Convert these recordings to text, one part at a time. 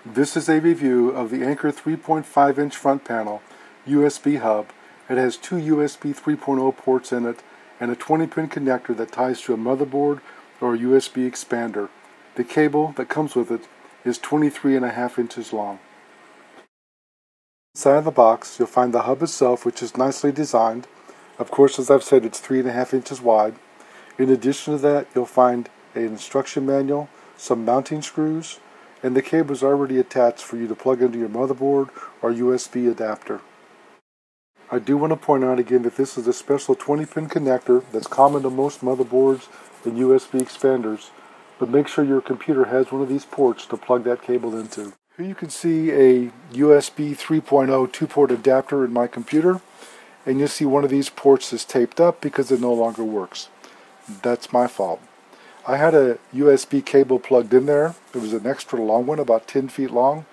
This is a review of the Anker 3.5-inch front panel USB hub. It has two USB 3.0 ports in it and a 20-pin connector that ties to a motherboard or a USB expander. The cable that comes with it is 23.5 inches long. Inside of the box, you'll find the hub itself, which is nicely designed. Of course, as I've said, it's 3.5 inches wide. In addition to that, you'll find an instruction manual, some mounting screws, and the cable is already attached for you to plug into your motherboard or USB adapter. I do want to point out again that this is a special 20-pin connector that's common to most motherboards and USB expanders, but make sure your computer has one of these ports to plug that cable into. Here you can see a USB 3.0 2-port adapter in my computer, and you'll see one of these ports is taped up because it no longer works. That's my fault. I had a USB cable plugged in there. It was an extra long one, about 10 feet long,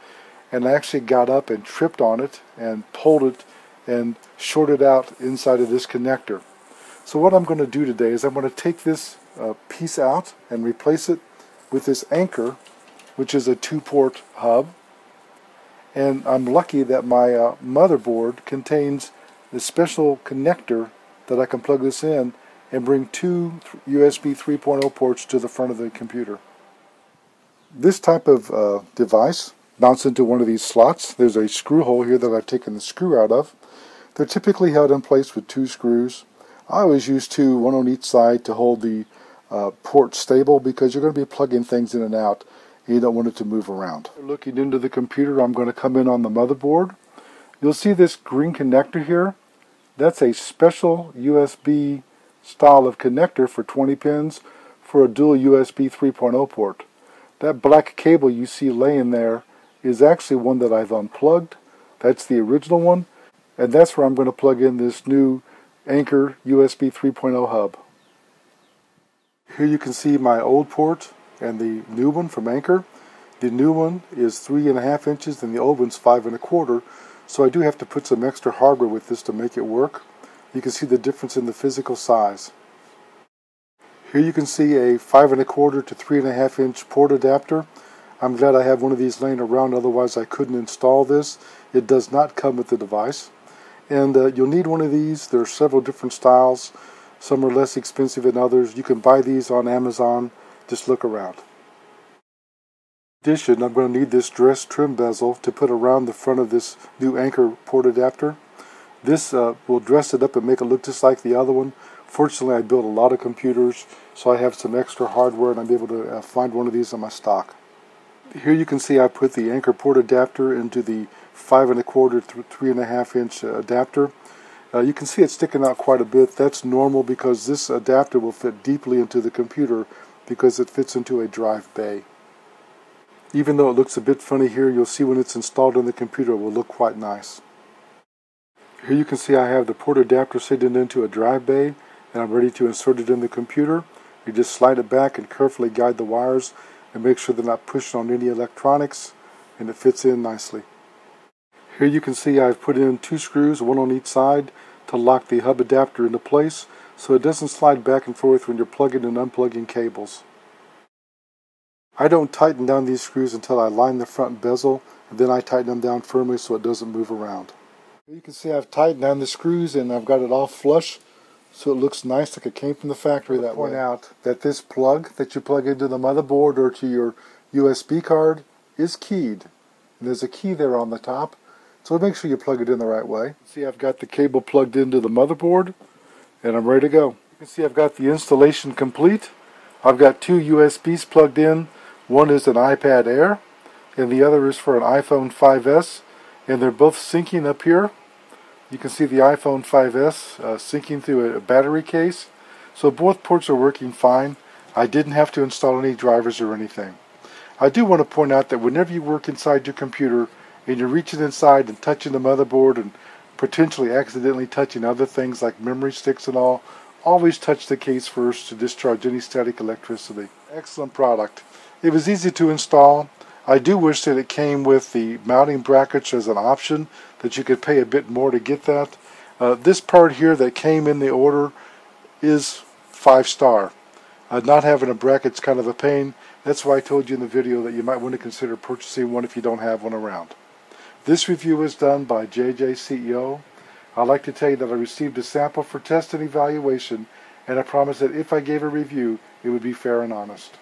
and I actually got up and tripped on it and pulled it and shorted out inside of this connector. So what I'm going to do today is I'm going to take this piece out and replace it with this Anker, which is a 2-port hub. And I'm lucky that my motherboard contains this special connector that I can plug this in and bring two USB 3.0 ports to the front of the computer. This type of device mounts into one of these slots. There's a screw hole here that I've taken the screw out of. They're typically held in place with 2 screws. I always use 2, one on each side, to hold the port stable because you're going to be plugging things in and out and you don't want it to move around. Looking into the computer, I'm going to come in on the motherboard. You'll see this green connector here. That's a special USB style of connector for 20 pins for a dual USB 3.0 port. That black cable you see laying there is actually one that I've unplugged. That's the original one, and that's where I'm going to plug in this new Anker USB 3.0 hub. Here you can see my old port and the new one from Anker. The new one is 3.5 inches and the old one's 5.25, so I do have to put some extra hardware with this to make it work. You can see the difference in the physical size. Here you can see a 5.25 to 3.5 inch port adapter. I'm glad I have one of these laying around, otherwise I couldn't install this. It does not come with the device. And you'll need one of these. There are several different styles. Some are less expensive than others. You can buy these on Amazon. Just look around. In addition, I'm going to need this dress trim bezel to put around the front of this new Anker port adapter. This will dress it up and make it look just like the other one. Fortunately, I built a lot of computers, so I have some extra hardware and I'm able to find one of these in my stock. Here you can see I put the Anker port adapter into the 5.25 to 3.5 inch adapter. You can see it sticking out quite a bit. That's normal because this adapter will fit deeply into the computer because it fits into a drive bay. Even though it looks a bit funny here, you'll see when it's installed in the computer it will look quite nice. Here you can see I have the port adapter sitting into a drive bay and I'm ready to insert it in the computer. You just slide it back and carefully guide the wires and make sure they're not pushing on any electronics, and it fits in nicely. Here you can see I've put in 2 screws, one on each side, to lock the hub adapter into place so it doesn't slide back and forth when you're plugging and unplugging cables. I don't tighten down these screws until I line the front bezel, and then I tighten them down firmly so it doesn't move around. You can see I've tightened down the screws and I've got it all flush so it looks nice like it came from the factory that way. Point out that this plug that you plug into the motherboard or to your USB card is keyed. And there's a key there on the top, so make sure you plug it in the right way. See, I've got the cable plugged into the motherboard and I'm ready to go. You can see I've got the installation complete. I've got 2 USBs plugged in. One is an iPad Air and the other is for an iPhone 5S, and they're both syncing up here. You can see the iPhone 5S syncing through a battery case. So both ports are working fine. I didn't have to install any drivers or anything. I do want to point out that whenever you work inside your computer and you're reaching inside and touching the motherboard and potentially accidentally touching other things like memory sticks and all, always touch the case first to discharge any static electricity. Excellent product. It was easy to install. I do wish that it came with the mounting brackets as an option, that you could pay a bit more to get that. This part here that came in the order is 5-star. Not having a bracket's kind of a pain. That's why I told you in the video that you might want to consider purchasing one if you don't have one around. This review is done by JJ CEO. I'd like to tell you that I received a sample for test and evaluation, and I promise that if I gave a review, it would be fair and honest.